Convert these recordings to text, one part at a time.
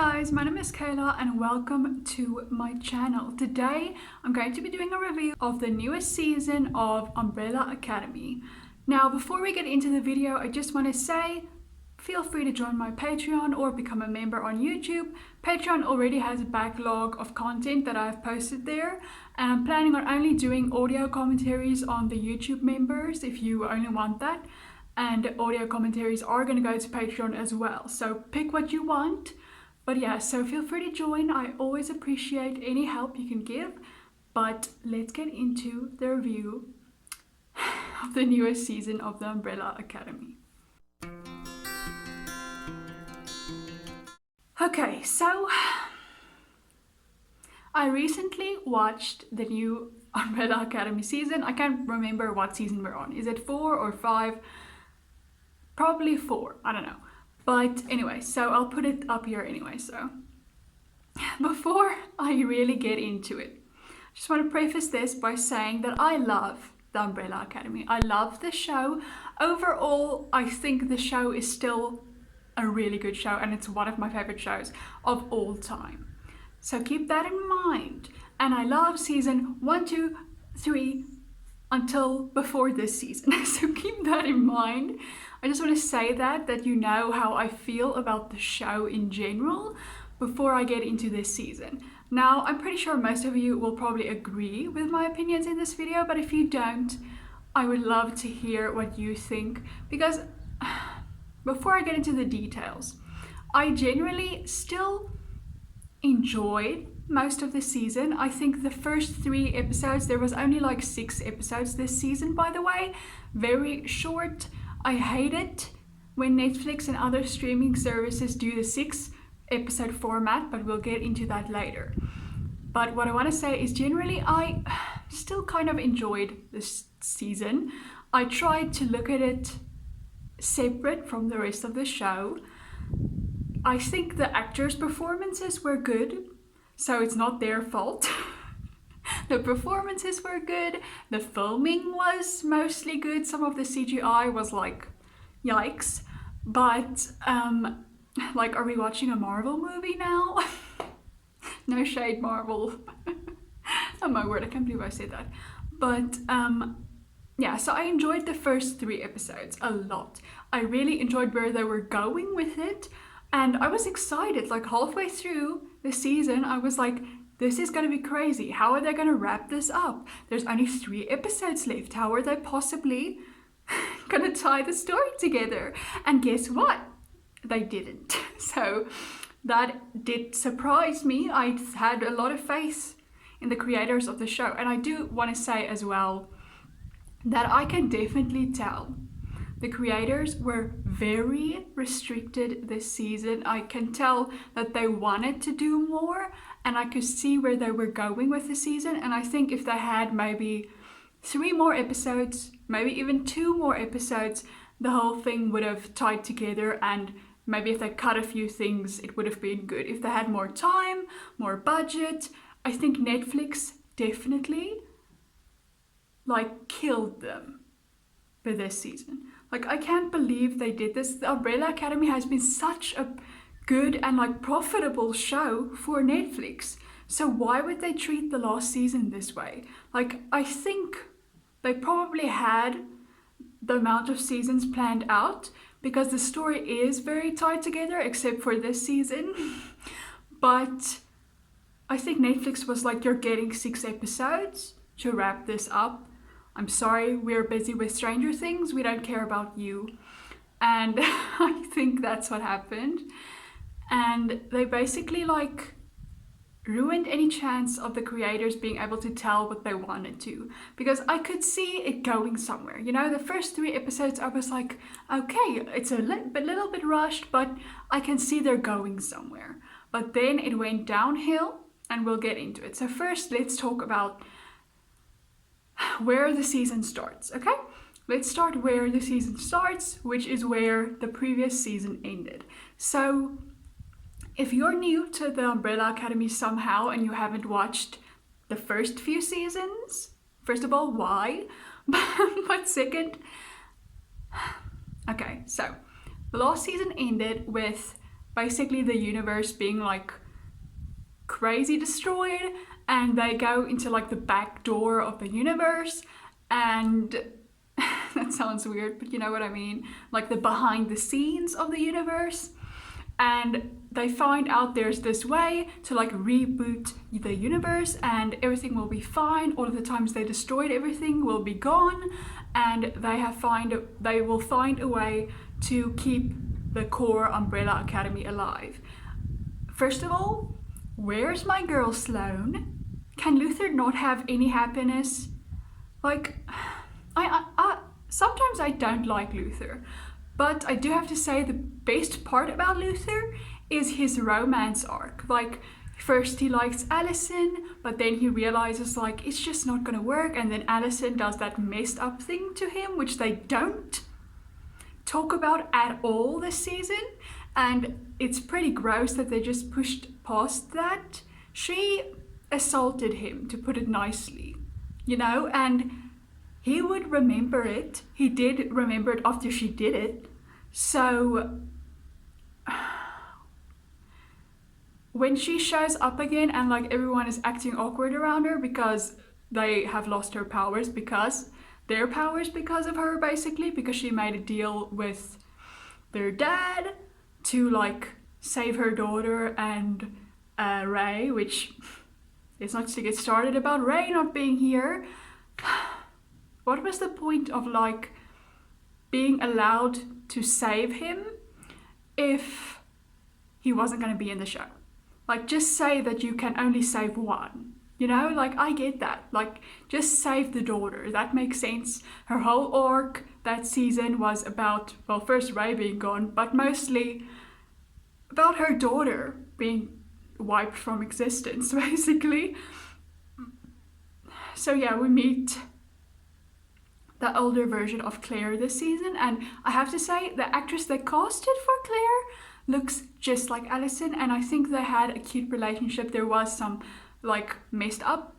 guys, my name is Kayla and welcome to my channel. Today I'm going to be doing a review of the newest season of Umbrella Academy. Now before we get into the video, I just want to say feel free to join my Patreon or become a member on YouTube. Patreon already has a backlog of content that I've posted there, and I'm planning on only doing audio commentaries on the YouTube members if you only want that. And audio commentaries are going to go to Patreon as well, so pick what you want. But yeah, so feel free to join. I always appreciate any help you can give. But let's get into the review of the newest season of the Umbrella Academy. Okay, so I recently watched the new Umbrella Academy season. I can't remember what season we're on. Is it 4 or 5? Probably 4, I don't know. But anyway, so I'll put it up here anyway. So before I really get into it, I just want to preface this by saying that I love the Umbrella Academy. I love the show. Overall, I think the show is still a really good show, and it's one of my favorite shows of all time. So keep that in mind. And I love season 1, 2, 3 until before this season. So keep that in mind. I just want to say that you know how I feel about the show in general before I get into this season. Now, I'm pretty sure most of you will probably agree with my opinions in this video, but if you don't, I would love to hear what you think, because before I get into the details, I generally still enjoyed most of the season. I think the first 3 episodes, there was only like 6 episodes this season, by the way, very short. I hate it when Netflix and other streaming services do the 6-episode format, but we'll get into that later. But what I want to say is generally I still kind of enjoyed this season. I tried to look at it separate from the rest of the show. I think the actors' performances were good, so it's not their fault. The performances were good, the filming was mostly good, some of the CGI was like, yikes. But, like, are we watching a Marvel movie now? No shade, Marvel. Oh my word, I can't believe I said that. But, yeah, so I enjoyed the first 3 episodes a lot. I really enjoyed where they were going with it, and I was excited. Like, halfway through the season, I was like, this is going to be crazy. How are they going to wrap this up? There's only 3 episodes left. How are they possibly going to tie the story together? And guess what? They didn't. So that did surprise me. I had a lot of faith in the creators of the show. And I do want to say as well that I can definitely tell the creators were very restricted this season. I can tell that they wanted to do more, and I could see where they were going with the season. And I think if they had maybe 3 more episodes, maybe even 2 more episodes, the whole thing would have tied together, and maybe if they cut a few things, it would have been good. If they had more time, more budget, I think Netflix definitely like killed them for this season. Like, I can't believe they did this. The Umbrella Academy has been such a good and like profitable show for Netflix. So why would they treat the last season this way? Like, I think they probably had the amount of seasons planned out because the story is very tied together, except for this season. But I think Netflix was like, you're getting 6 episodes to wrap this up. I'm sorry, we're busy with Stranger Things. We don't care about you. And I think that's what happened. And they basically like ruined any chance of the creators being able to tell what they wanted to. Because I could see it going somewhere. You know, the first 3 episodes, I was like, okay, it's a little bit rushed, but I can see they're going somewhere. But then it went downhill, and we'll get into it. So first, let's talk about where the season starts, okay? Let's start where the season starts, which is where the previous season ended. So if you're new to the Umbrella Academy somehow and you haven't watched the first few seasons, first of all, why? But second, okay, so the last season ended with basically the universe being like crazy destroyed, and they go into like the back door of the universe, and that sounds weird, but you know what I mean, like the behind the scenes of the universe. And they find out there's this way to like reboot the universe and everything will be fine. All of the times they destroyed everything will be gone, and they will find a way to keep the core Umbrella Academy alive. First of all, where's my girl Sloane? Can Luther not have any happiness? Like, I sometimes I don't like Luther, but I do have to say the best part about Luther is his romance arc. Like, first he likes Allison, but then he realizes like it's just not gonna work, and then Allison does that messed up thing to him, which they don't talk about at all this season, and it's pretty gross that they just pushed past that. She assaulted him, to put it nicely, you know, and he would remember it. He did remember it after she did it. So when she shows up again and like everyone is acting awkward around her because they have lost her powers, because their powers because of her, basically, because she made a deal with their dad to like save her daughter and Ray, which is not to get started about Ray not being here. What was the point of like being allowed to save him if he wasn't going to be in the show? Like, just say that you can only save one. You know, like, I get that. Like, just save the daughter. That makes sense. Her whole arc that season was about, well, first Ray being gone, but mostly about her daughter being wiped from existence, basically. So yeah, we meet the older version of Claire this season, and I have to say the actress they casted for Claire looks just like Allison, and I think they had a cute relationship. There was some like messed up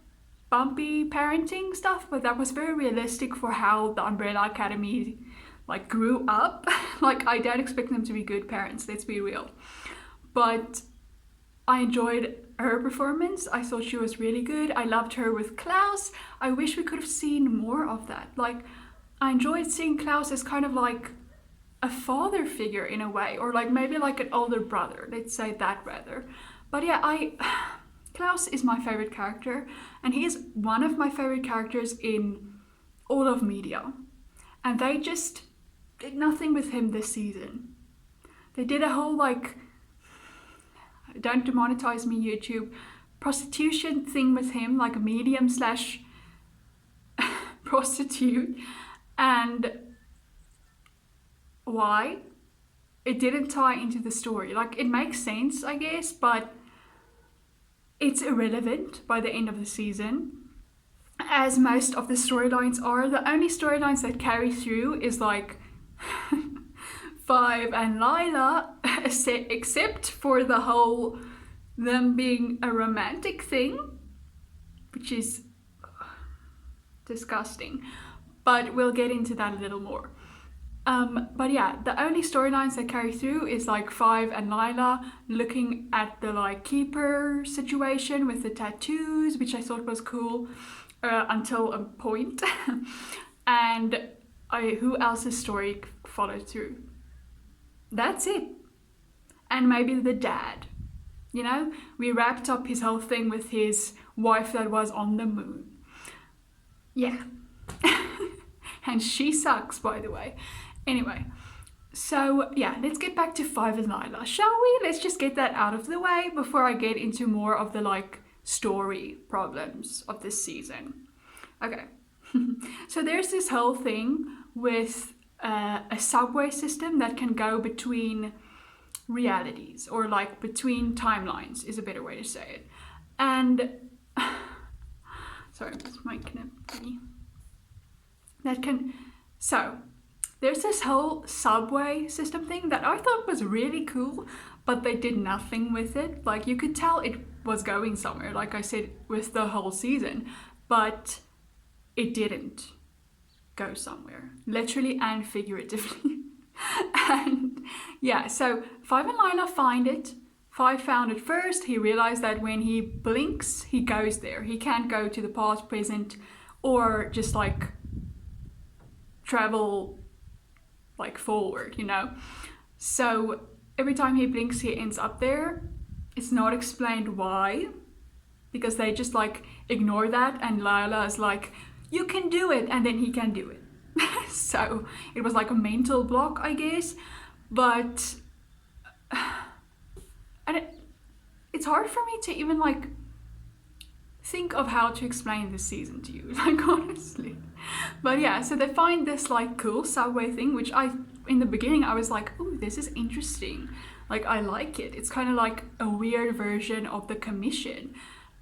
bumpy parenting stuff, but that was very realistic for how the Umbrella Academy like grew up. Like, I don't expect them to be good parents, let's be real, but I enjoyed her performance. I thought she was really good. I loved her with Klaus. I wish we could have seen more of that. Like, I enjoyed seeing Klaus as kind of like a father figure in a way, or like maybe like an older brother, let's say that rather. But yeah, Klaus is my favorite character, and he is one of my favorite characters in all of media. And they just did nothing with him this season. They did a whole like, don't demonetize me YouTube, prostitution thing with him, like a medium slash prostitute. And why? It didn't tie into the story. Like, it makes sense, I guess, but it's irrelevant by the end of the season, as most of the storylines are. The only storylines that carry through is like Five and Lila, except for the whole them being a romantic thing, which is disgusting, but we'll get into that a little more. But yeah, the only storylines that carry through is like Five and Lila looking at the like keeper situation with the tattoos, which I thought was cool until a point. And who else's story followed through? That's it. And maybe the dad. You know, we wrapped up his whole thing with his wife that was on the moon. Yeah. And she sucks, by the way. Anyway, so yeah, let's get back to Five and Lila, shall we? Let's just get that out of the way before I get into more of the like story problems of this season. Okay. So there's this whole thing with a subway system that can go between realities, or like between timelines is a better way to say it. And sorry, I'm just making a thingy. So there's this whole subway system thing that I thought was really cool, but they did nothing with it. Like, you could tell it was going somewhere, like I said, with the whole season, but it didn't go somewhere, literally and figuratively. And yeah, so Five and Lila find it. Five found it first. He realized that when he blinks, he goes there. He can't go to the past, present, or just like travel like forward, you know? So every time he blinks, he ends up there. It's not explained why, because they just like ignore that, and Lila is like, you can do it, and then he can do it. So it was like a mental block, I guess. But and it's hard for me to even like think of how to explain this season to you, like honestly. But yeah, so they find this like cool subway thing, which in the beginning I was like, oh, this is interesting. Like I like it. It's kind of like a weird version of the Commission.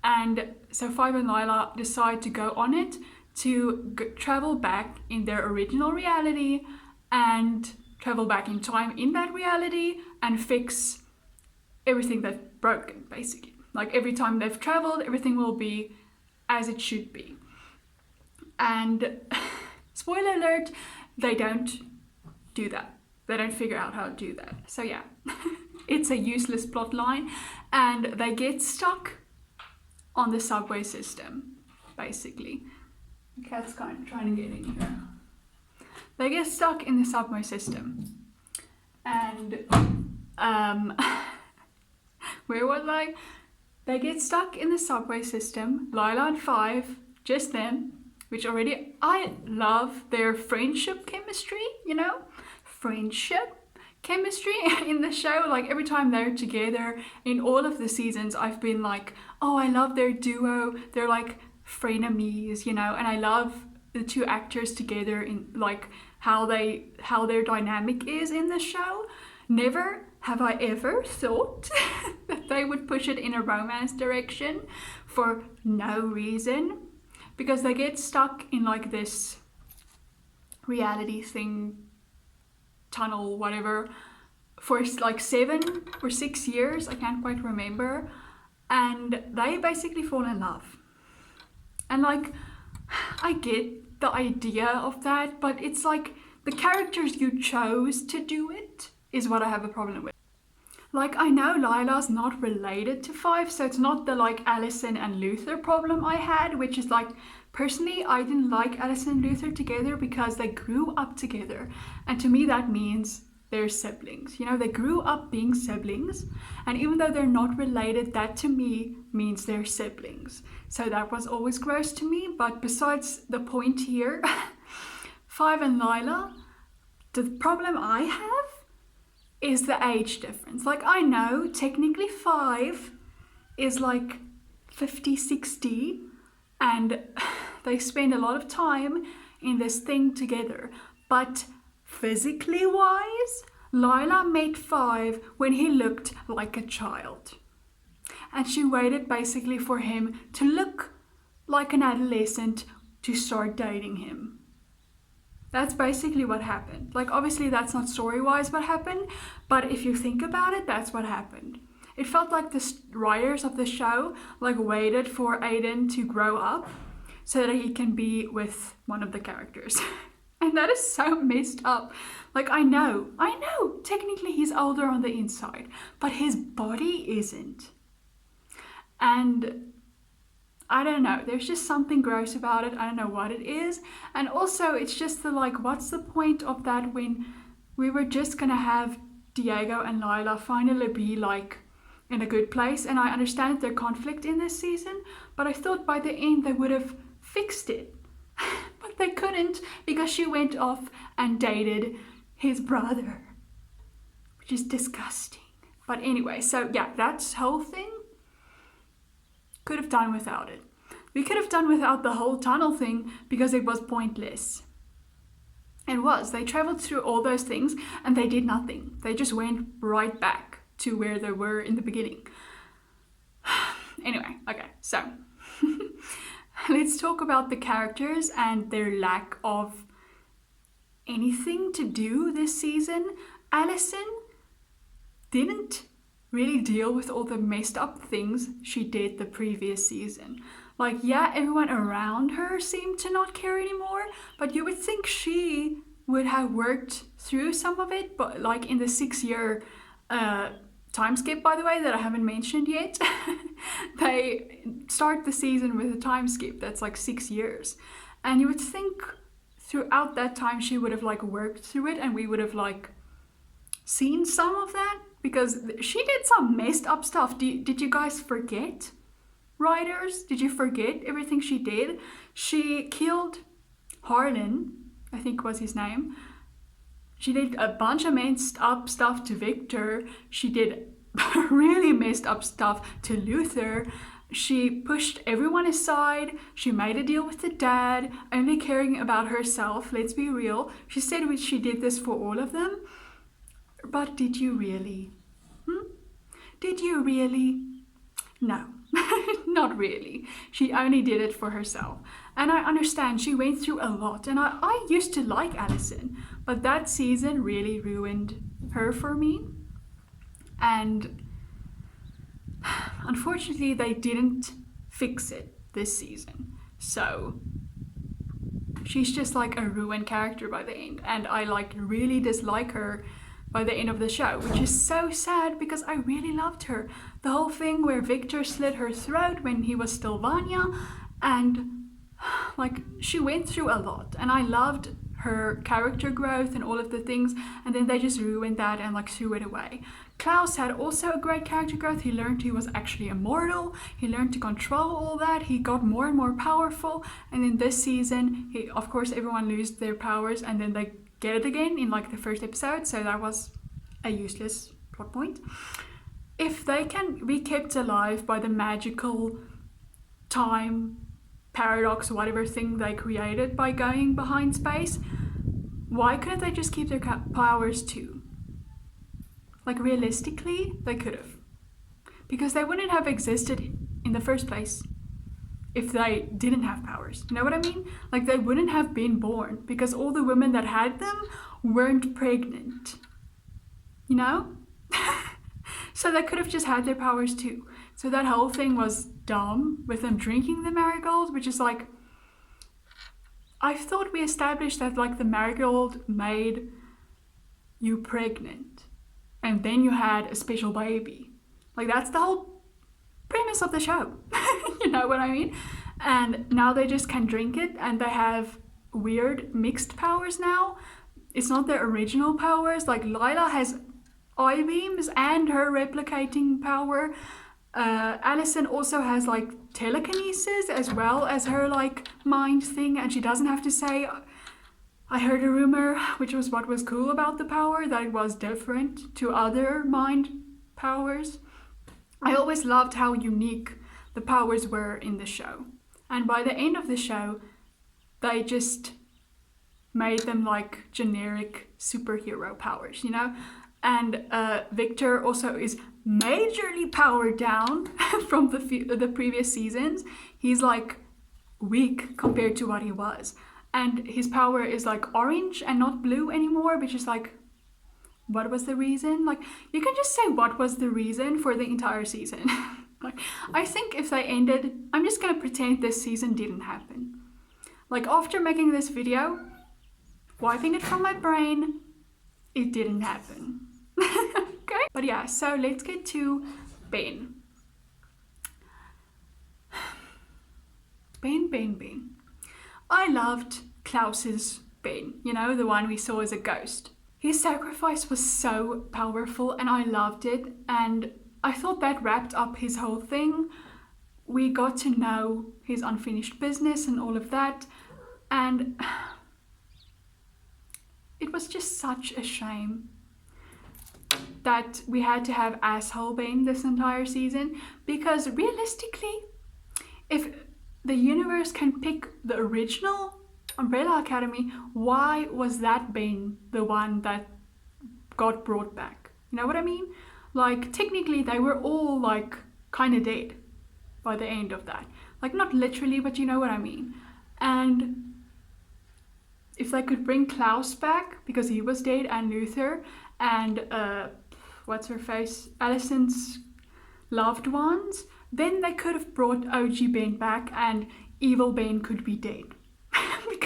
And so Five and Lila decide to go on it to travel back in their original reality and travel back in time in that reality and fix everything that's broken, basically. Like every time they've traveled, everything will be as it should be. And spoiler alert, they don't do that. They don't figure out how to do that. So yeah, it's a useless plot line, and they get stuck on the subway system, basically. The cat's kind of trying to get in here. They get stuck in the subway system. And where was I? They get stuck in the subway system. Lila and Five, just them, which already, I love their friendship chemistry, you know? Friendship chemistry in the show. Like every time they're together in all of the seasons, I've been like, oh, I love their duo. They're like frenemies, you know? And I love the two actors together in like how their dynamic is in the show. Never have I ever thought that they would push it in a romance direction for no reason, because they get stuck in like this reality thing, tunnel, whatever, for like 7 or 6 years, I can't quite remember, and they basically fall in love. And like, I get the idea of that, but it's like the characters you chose to do it is what I have a problem with. Like, I know Lila's not related to Five, so it's not the like Allison and Luther problem I had, which is like, personally, I didn't like Allison and Luther together because they grew up together. And to me, that means they're siblings. You know, they grew up being siblings. And even though they're not related, that to me means they're siblings. So that was always gross to me. But besides the point here, Five and Lila, the problem I have is the age difference. Like, I know technically Five is like 50, 60, and they spend a lot of time in this thing together. But physically wise, Lila met Five when he looked like a child. And she waited basically for him to look like an adolescent to start dating him. That's basically what happened. Like, obviously that's not story-wise what happened, but if you think about it, that's what happened. It felt like the writers of the show like waited for Aiden to grow up so that he can be with one of the characters. And that is so messed up. Like, I know, technically he's older on the inside, but his body isn't. And I don't know, there's just something gross about it. I don't know what it is. And also, it's just the like, what's the point of that when we were just gonna have Diego and Lila finally be like in a good place? And I understand their conflict in this season, but I thought by the end they would have fixed it. But they couldn't, because she went off and dated his brother, which is disgusting. But anyway, so yeah, that whole thing could have done without it. We could have done without the whole tunnel thing because it was pointless. It was. They traveled through all those things and they did nothing. They just went right back to where they were in the beginning. Anyway, okay, so let's talk about the characters and their lack of anything to do this season. Allison didn't really deal with all the messed up things she did the previous season. Like, yeah, everyone around her seemed to not care anymore, but you would think she would have worked through some of it, but like in the 6-year time skip, by the way, that I haven't mentioned yet, they start the season with a time skip that's like 6 years. And you would think throughout that time she would have like worked through it and we would have like seen some of that, because she did some messed up stuff. Did you guys forget, writers? Did you forget everything she did? She killed Harlan, I think was his name. She did a bunch of messed up stuff to Victor. She did really messed up stuff to Luther. She pushed everyone aside. She made a deal with the dad, only caring about herself. Let's be real. She said she did this for all of them. But did you really? Did you really? No, not really. She only did it for herself. And I understand she went through a lot. And I used to like Allison, but that season really ruined her for me. And unfortunately, they didn't fix it this season. So she's just like a ruined character by the end. And I like really dislike her by the end of the show, which is so sad because I really loved her. The whole thing where Victor slit her throat when he was still Vanya, and like she went through a lot, and I loved her character growth and all of the things, and then they just ruined that and like threw it away. Klaus had also a great character growth. He learned he was actually immortal. He learned to control all that. He got more and more powerful. And in this season, of course, everyone loses their powers and then they get it again in like the first episode. So that was a useless plot point. If they can be kept alive by the magical time paradox, whatever thing they created by going behind space, why couldn't they just keep their powers too? Like realistically, they could have. Because they wouldn't have existed in the first place if they didn't have powers. You know what I mean? Like they wouldn't have been born because all the women that had them weren't pregnant. You know? So they could have just had their powers too. So that whole thing was dumb with them drinking the marigold, which is like, I thought we established that like the marigold made you pregnant and then you had a special baby. Like that's the whole premise of the show. You know what I mean? And now they just can drink it and they have weird mixed powers now. It's not their original powers. Like Lila has eye beams and her replicating power. Allison also has like telekinesis as well as her like mind thing, and she doesn't have to say, I heard a rumor, which was what was cool about the power, that it was different to other mind powers. I always loved how unique the powers were in the show. And by the end of the show, they just made them like generic superhero powers, you know? And Victor also is majorly powered down from the previous seasons. He's like weak compared to what he was. And his power is like orange and not blue anymore, which is like, what was the reason? Like, you can just say what was the reason for the entire season. Like, I think if they ended, I'm just gonna pretend this season didn't happen. Like, after making this video, wiping it from my brain, it didn't happen. Okay? But yeah, so let's get to Ben. Ben. I loved Klaus's Ben, you know, the one we saw as a ghost. His sacrifice was so powerful and I loved it, and I thought that wrapped up his whole thing. We got to know his unfinished business and all of that, and it was just such a shame that we had to have asshole Ben this entire season, because realistically, if the universe can pick the original Umbrella Academy, why was that Ben the one that got brought back? You know what I mean? Like, technically they were all like kind of dead by the end of that. Like, not literally, but you know what I mean. And if they could bring Klaus back, because he was dead, and Luther, and what's her face, Allison's loved ones, then they could have brought OG Ben back and evil Ben could be dead.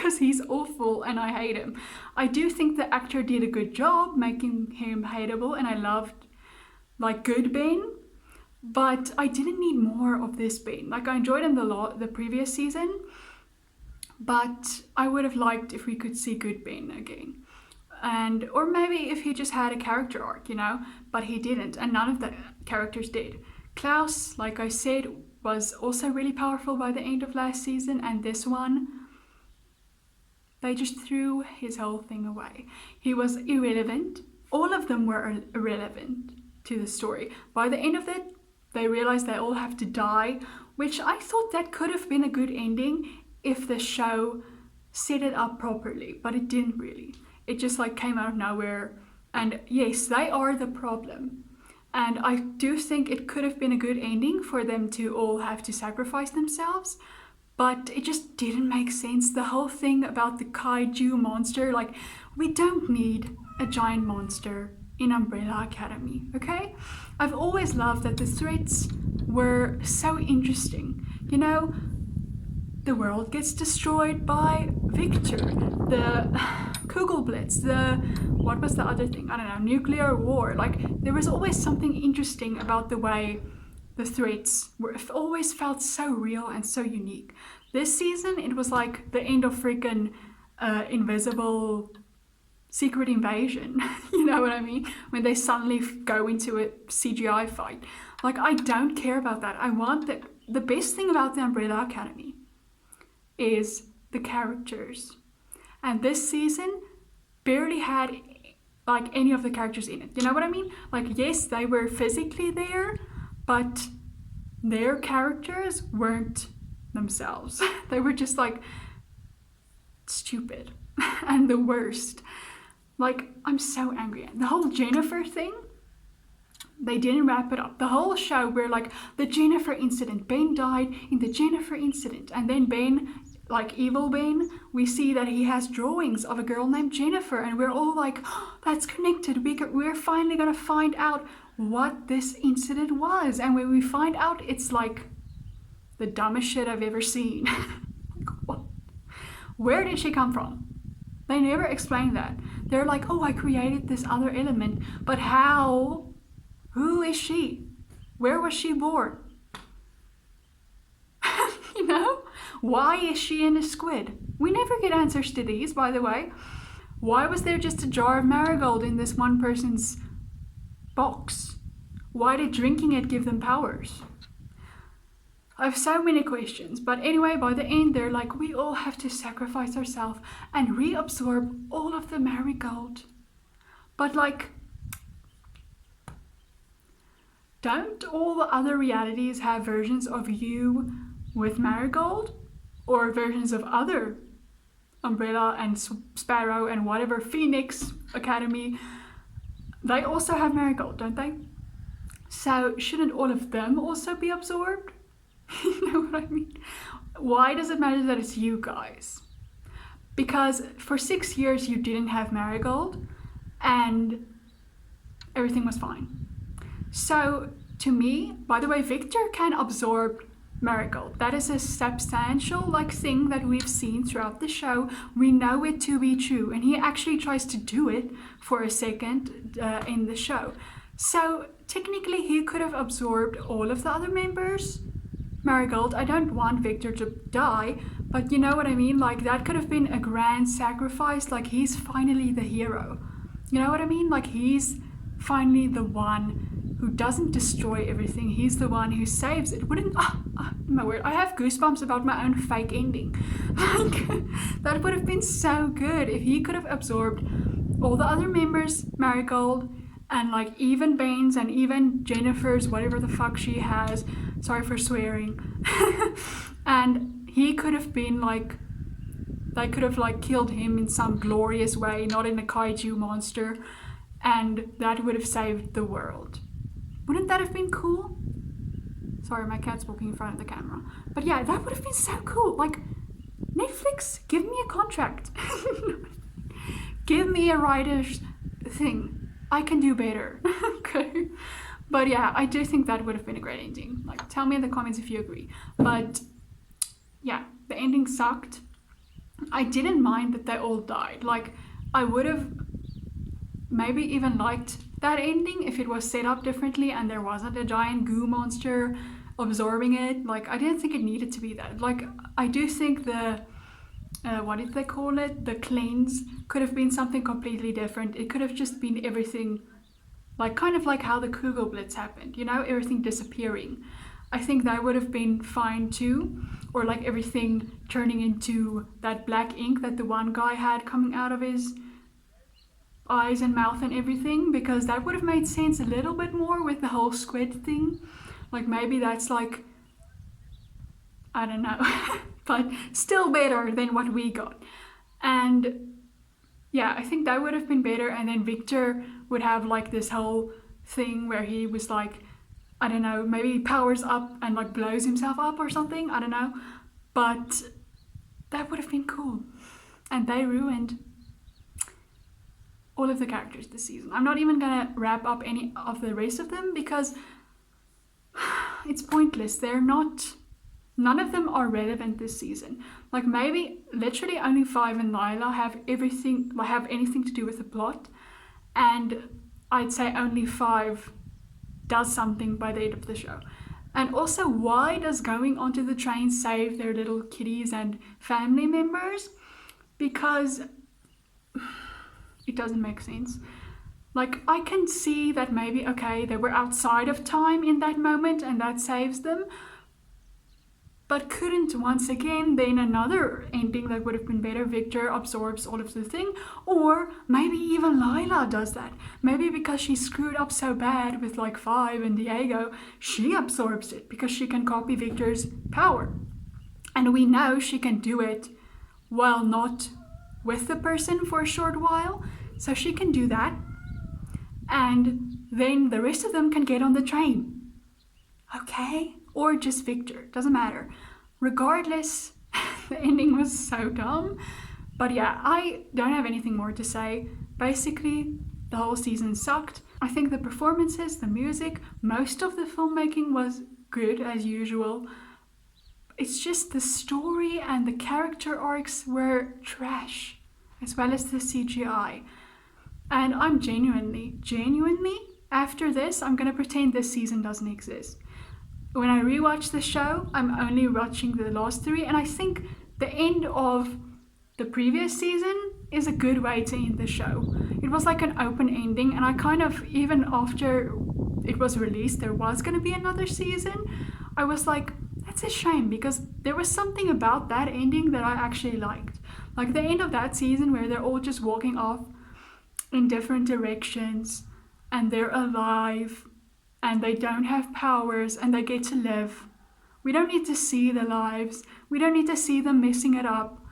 because he's awful and I hate him. I do think the actor did a good job making him hateable, and I loved like good Ben, but I didn't need more of this Ben. Like I enjoyed him the previous season, but I would have liked if we could see good Ben again. And or maybe if he just had a character arc, you know, but he didn't, and none of the characters did. Klaus, like I said, was also really powerful by the end of last season, and this one, they just threw his whole thing away. He was irrelevant. All of them were irrelevant to the story. By the end of it, they realized they all have to die, which I thought that could have been a good ending if the show set it up properly, but it didn't really. It just like came out of nowhere, and yes, they are the problem. And I do think it could have been a good ending for them to all have to sacrifice themselves, but it just didn't make sense. The whole thing about the kaiju monster, like, we don't need a giant monster in Umbrella Academy, okay? I've always loved that the threats were so interesting. You know, the world gets destroyed by Victor, the Kugelblitz, what was the other thing? I don't know, nuclear war. Like, there was always something interesting about the way the threats were. It always felt so real and so unique. This season, it was like the end of freaking Invisible Secret Invasion. You know what I mean? When they suddenly go into a CGI fight. Like, I don't care about that. I want the best thing about the Umbrella Academy is the characters. And this season barely had like any of the characters in it. You know what I mean? Like, yes, they were physically there, but their characters weren't themselves. They were just like stupid and the worst. Like, I'm so angry. The whole Jennifer thing, they didn't wrap it up. The whole show, we're like, the Jennifer incident. Ben died in the Jennifer incident. And then Ben, like evil Ben, we see that he has drawings of a girl named Jennifer. And we're all like, oh, that's connected. We're finally going to find out what this incident was. And when we find out, it's like the dumbest shit I've ever seen. What? Where did she come from? They never explain that. They're like, oh, I created this other element. But how? Who is she? Where was she born? You know? Why is she in a squid? We never get answers to these, by the way. Why was there just a jar of marigold in this one person's box? Why did drinking it give them powers? I have so many questions, but anyway, by the end, they're like, we all have to sacrifice ourselves and reabsorb all of the marigold. But like, don't all the other realities have versions of you with marigold? Or versions of other Umbrella and Sparrow and whatever, Phoenix Academy? They also have marigold, don't they? So shouldn't all of them also be absorbed? You know what I mean? Why does it matter that it's you guys? Because for 6 years you didn't have marigold and everything was fine. So to me, by the way, Victor can absorb marigold. That is a substantial like thing that we've seen throughout the show. We know it to be true, and he actually tries to do it for a second in the show. So technically he could have absorbed all of the other members' marigold. I don't want Victor to die, but you know what I mean? Like, that could have been a grand sacrifice. Like, he's finally the hero. You know what I mean? Like, he's finally the one who doesn't destroy everything. He's the one who saves it. Wouldn't, my word, I have goosebumps about my own fake ending. Like, that would have been so good if he could have absorbed all the other members' marigold, and like even Bane's and even Jennifer's, whatever the fuck she has. Sorry for swearing. And he could have been like, they could have like killed him in some glorious way, not in a kaiju monster, and that would have saved the world. Wouldn't that have been cool? Sorry, my cat's walking in front of the camera. But yeah, that would have been so cool. Like, Netflix, give me a contract. Give me a writer's thing. I can do better. Okay. But yeah, I do think that would have been a great ending. Like, tell me in the comments if you agree. But yeah, the ending sucked. I didn't mind that they all died. Like, I would have maybe even liked that ending if it was set up differently and there wasn't a giant goo monster absorbing it. Like, I didn't think it needed to be that. Like, I do think the what did they call it? The cleanse could have been something completely different. It could have just been everything, like kind of like how the Kugelblitz happened, you know, everything disappearing. I think that would have been fine too. Or like everything turning into that black ink that the one guy had coming out of his eyes and mouth and everything, because that would have made sense a little bit more with the whole squid thing. Like maybe that's like, I don't know, but still better than what we got. And yeah, I think that would have been better. And then Victor would have like this whole thing where he was like, I don't know, maybe he powers up and like blows himself up or something. I don't know. But that would have been cool. And they ruined all of the characters this season. I'm not even gonna wrap up any of the rest of them because it's pointless. None of them are relevant this season. Like maybe literally only Five and Lila have anything to do with the plot. And I'd say only Five does something by the end of the show. And also, why does going onto the train save their little kitties and family members? Because it doesn't make sense. Like, I can see that maybe, okay, they were outside of time in that moment and that saves them. But couldn't once again then another ending that would have been better, Victor absorbs all of the thing, or maybe even Lila does that. Maybe because she screwed up so bad with like Five and Diego, she absorbs it because she can copy Victor's power. And we know she can do it while not with the person for a short while, so she can do that. And then the rest of them can get on the train. Okay? Or just Victor, doesn't matter. Regardless, the ending was so dumb. But yeah, I don't have anything more to say. Basically, the whole season sucked. I think the performances, the music, most of the filmmaking was good as usual. It's just the story and the character arcs were trash, as well as the CGI. And I'm genuinely, after this, I'm gonna pretend this season doesn't exist. When I rewatch the show, I'm only watching the last three, and I think the end of the previous season is a good way to end the show. It was like an open ending, and I kind of, even after it was released, there was going to be another season, I was like, that's a shame, because there was something about that ending that I actually liked. Like the end of that season where they're all just walking off in different directions, and they're alive, and they don't have powers, and they get to live. We don't need to see their lives. We don't need to see them messing it up.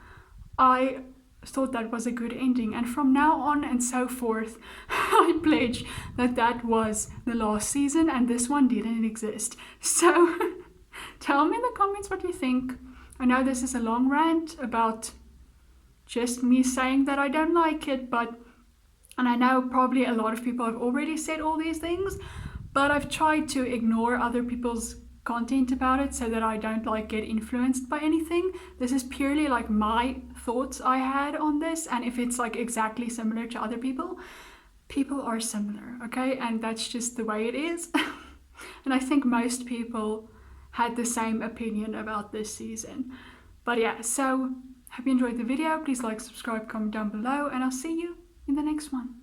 I thought that was a good ending, and from now on and so forth, I pledge that that was the last season and this one didn't exist. So tell me in the comments what you think. I know this is a long rant about just me saying that I don't like it, and I know probably a lot of people have already said all these things, but I've tried to ignore other people's content about it so that I don't like get influenced by anything. This is purely like my thoughts I had on this, and if it's like exactly similar to other people are similar, okay? And that's just the way it is. And I think most people had the same opinion about this season. But yeah, so hope you enjoyed the video. Please like, subscribe, comment down below, and I'll see you in the next one.